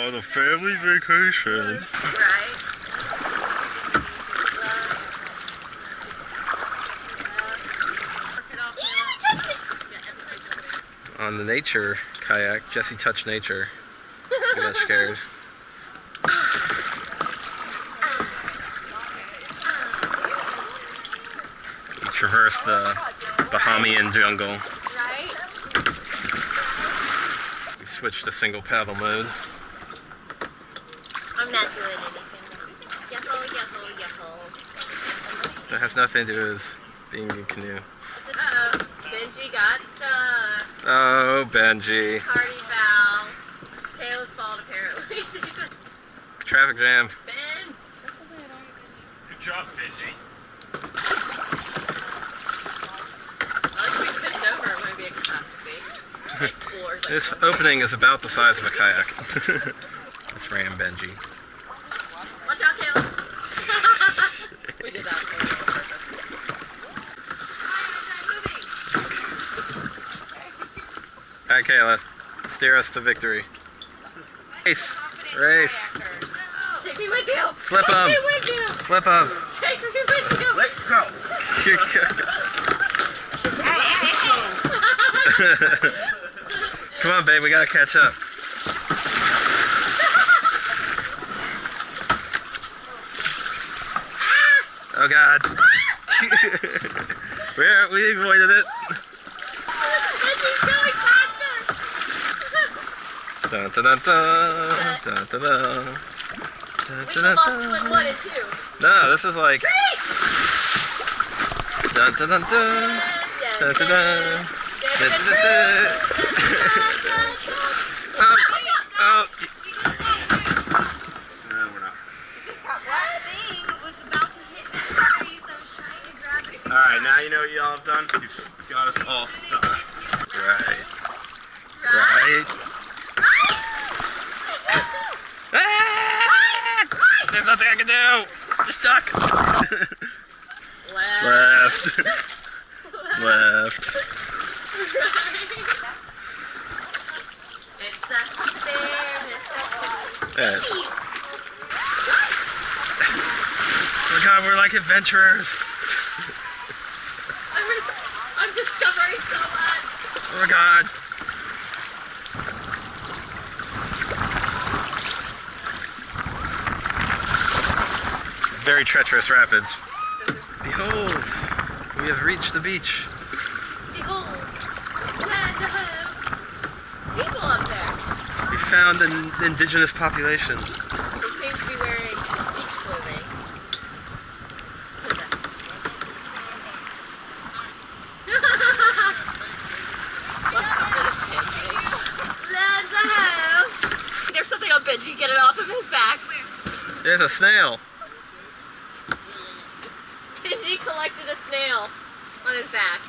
on a family vacation. Right? On the nature kayak, Jesse touched nature. He got scared. We traversed the Bahamian jungle. Right? We switched to single paddle mode. I'm not doing anything now. Yahoo, yahoo, yahoo. That has nothing to do with being in a canoe. Uh-oh. Benji got stuck. Oh, Benji. Party foul. Kayla's fault, apparently. Traffic jam. Ben! Good job, Benji. I like we tipped over. It might be a catastrophe. Like floors. Like This opening is about the size of a kayak. Let's ram Benji. Watch out, Kayla. We did that for you on purpose. Alright, Kayla. Steer us to victory. Race. Race. Take me with you. Flip Take 'em. me with you. Flip up. Take me with you. Let go. Come on, babe. We gotta catch up. Oh, God. We avoided it. Benji's going faster. Dun, dun, dun, dun, dun, dun, dun. We lost twin 1 and 2. No, this is like. Dun, dun, dun, dun. Dun, dun, dun. Dun, dun, dun, dun. Oh, oh. No, we're not. That thing was about to hit my face. I was trying to grab it. Alright, now you know what y'all have done? You've got us all stuck. Right. Right. Ah! There's nothing I can do. Just stuck. Left. Left. Left. It's a fair necessity. Yes. Oh God, we're like adventurers. I'm discovering so much. Oh God. Very treacherous rapids. Behold, we have reached the beach. Behold, land ahead. People up there. We found an indigenous population. They seem to be wearing beach clothing. Land ahead. There's something on Benji. Get it off of his back. There's a snail. Benji collected a snail on his back.